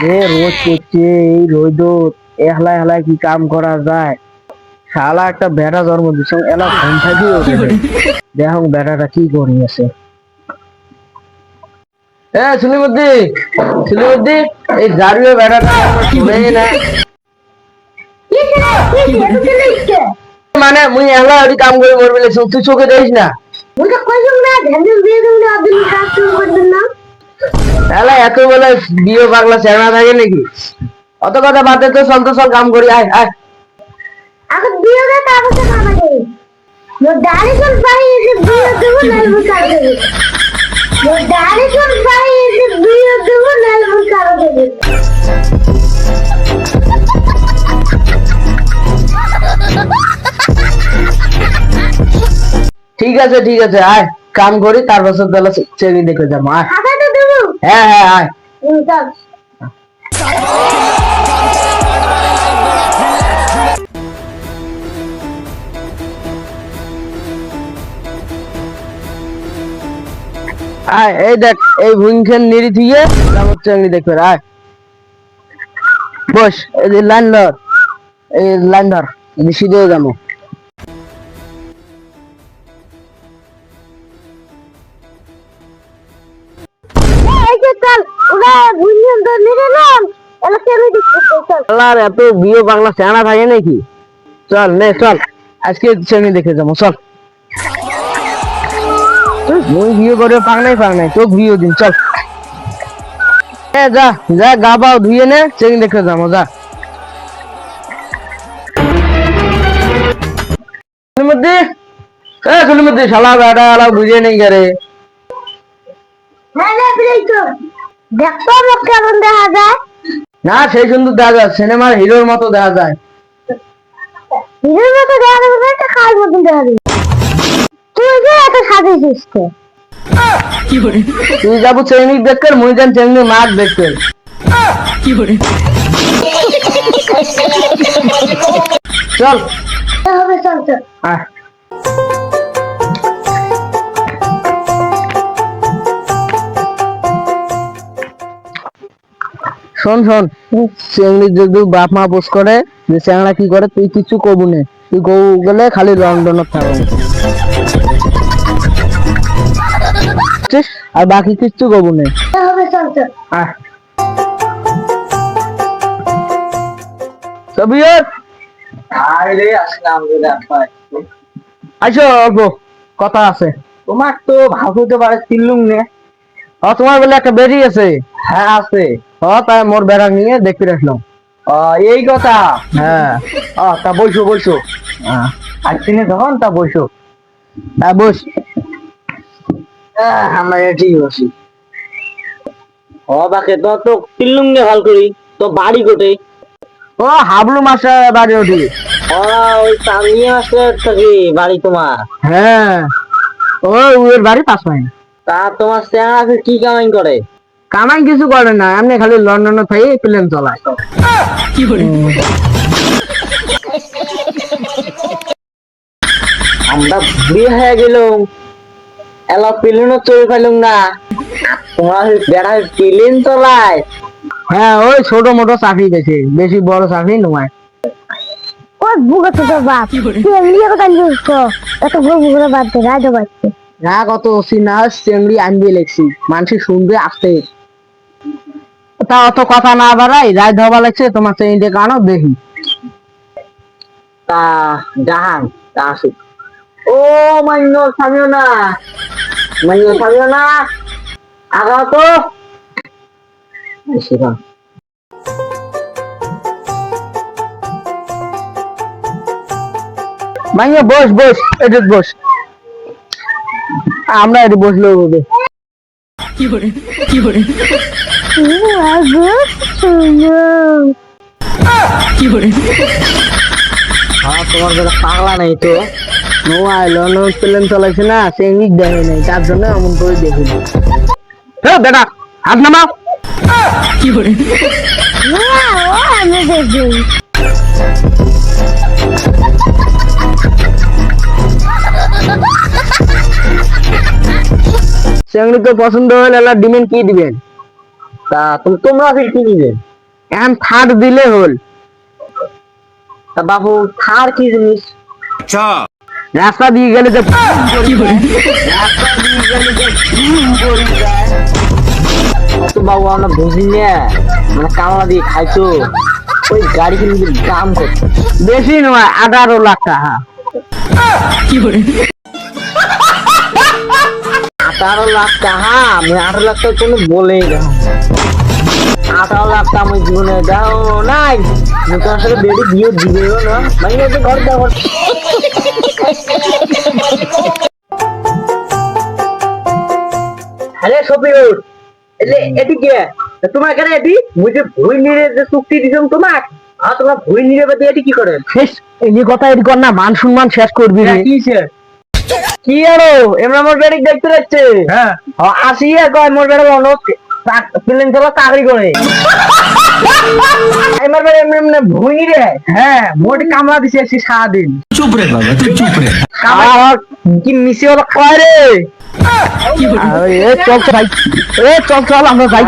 রোদ করছে এই রোদ একলা একলা কি কাম করা যায়? শালা একটা বেটা জন্ম দিছে এলা ঘুম থাকি ওঠে দেখো বেটাটা কি করিয়েছে। সুলিমুদ্দি এই জারিও বেটাটা শুনেই না মানে মুই একলা ওই কাম করে মরবে তুই চোখে দেখিস না? এলা এত বলে বিয়ে পাগলা চেনা থাকে নাকি? অত কথা বাদে তো চল তো চল কাম করি আয় আয়। अगर दियो ना तो आपसे खाना दे वो दाढ़ी कर भाई इसे दियो तो वो नल बुकार दे वो दाढ़ी कर भाई इसे दियो तो वो नल बुकार दे। ঠিক আছে আয় কাম করি তারপর তাহলে চেনি দেখে যাবো আয়। খাতা তো দেবো। হ্যাঁ আয় চল আয় এই দেখ এই ভুইনখান নিরি থিয়ে যাবো চেনি দেখবে আয় বস এই যে লাইন ধর বেশি দিয়ে যাবো। এই যে চল ওরা বুঝিয়ে তো নিরে নাম এলা কেন দিছিস চল। আল্লাহর এত বিয়ে বাংলা চেনা থাকে নাকি? চল চল আজকে চেনি দেখে যাবো চল। মুই বিয়ে করে পাক নাই তোকে বিয়ে দিন চল। যা যা গা পাও ধুয়ে নে চেনি দেখে যাবো যা। সুলিমুদ্দি শালা বেটা আলা বুঝে নেই রে। হ্যাঁ না প্লিজ তো দেখো লোক কেমন দেখা যায়। না সেই সুন্দর দেখা যায় সিনেমার হিরোর মতো দেখা যায়। হিরোর মতো দেখা যাবে না একটা কাল মতো দেখা যাবে। তুই যে এত সাজিয়েছিস তো তুই যাবো চেনি দেখতে মুই যান চেনি মাছ দেখতে চল হবে চল চল। আয় শোন চেংড়ি যদি বাপ মা পোষ করে যে চেংড়া কি করে তুই কিছু কবু নে তুই গৌ গেলে খালি লন্ডনত থাকো আর বাকি কিছু কবু নে হবে চল চল। আয় সবিয়ত আরে আসলাম রে ভাই। আইসো অল্প কথা আছে। তোমার তো ভাবতে পারে তিলুম নে। তোমার বলে একটা বেরি আছে? হ্যাঁ আছে। তাই মোর বেড়া নিয়ে দেখতে রাখলাম। এই কথা। হ্যাঁ তা বসো আসছিনে তখন তা বসো। হ্যাঁ বস। আমরা এটি বসি। বাকে তো তিলুম নে ভাল করি তো বাড়ি কোটে? হাবলু মাস্টার বাড়ি ওঠি। ওই তামিয়া মাস্টার থাকি বাড়ি তোমার? হ্যাঁ ওর বাড়ি পাশ পাই। তা তোমার চেহারা কি কামাই করে? কামাই কিছু করে না এমনি খালি লন্ডনে থাকি প্লেন চলায়। আমরা বিয়ে হয়ে গেলাম এলা প্লেনও চলে পাইলাম না তোমার বেড়া প্লেন চলায়? হ্যাঁ ওই ছোট মোটো চাকরি পেয়েছে বেশি বড় চাকরি নয়। ও বুকা তো বাপ তুই এমনি কথা নিস তো এত বুকা বাদ দে রাজা বাচ্চা না কত সিনা চেংড়ি আনবি লেখছি মানুষ শুনবে আসতে তা অত কথা না বাড়াই রায় ধবা লাগছে তোমার চেংড়ি কানো দেখি। তা জাহান তা আসুক। ও মান্য সামিও না আগা তো সেটা মাইয়া বস এদিক বস আমরা এটি বসলেও হবে। তোমার বেলা পাগলা নাই তো? লন্ডন প্লেন চালাইছে না সে ইংলিশ দেখে নাই তার জন্য এমন করে দেখি বেটা হাত নামাও। আমি দেখবি চেংড়ি তো পছন্দ হলে ডিমেন্ট কি দিবেন? তা তোমরা ফির কি নিবে? এখন থার্ড দিলে হল। তা বাবু থার কি জিনিস? রাস্তা দিয়ে গেলে যে তো বাবু আমরা বুঝি না, মানে কামলা দিয়ে খাইছো, ওই গাড়ি কিনে দাম কত? বেশি নয়, 18 লাখ টাকা। 18 লাখ টাকা? আমি 18 লাখ টাকা কোনো বলেই না। 18 লাখ টাকা আমি জীবনে দাও নাই, আমি তোমার সাথে বেড়ে বিয়ে দিবেও না, মানে ঘর দাও। আরে শফিউল, এটি কে তোমার? কেন এটি মুঝে ভুই নিয়ে যে চুক্তি দিলাম তোমার, আর তোমরা ভুই নিয়ে বাদে এটি কি করে? শেষ এই কথা এটি কর না, মান সম্মান শেষ করবি রে। কি আরো এমন আমার বেড়ি দেখতে যাচ্ছে? হ্যাঁ আসিয়া কয় মোর বেড়া অন্য প্লেন চলা চাকরি করে। আমার বেড়ে এমনি এমনি ভুই রে। হ্যাঁ, মোট কামলা দিছে এসে সারাদিন। चुप रे बाबा तू चुप रे। আমার কি মিশে হলো কয় রে? চল ভাই, চল চল আমরা যাই।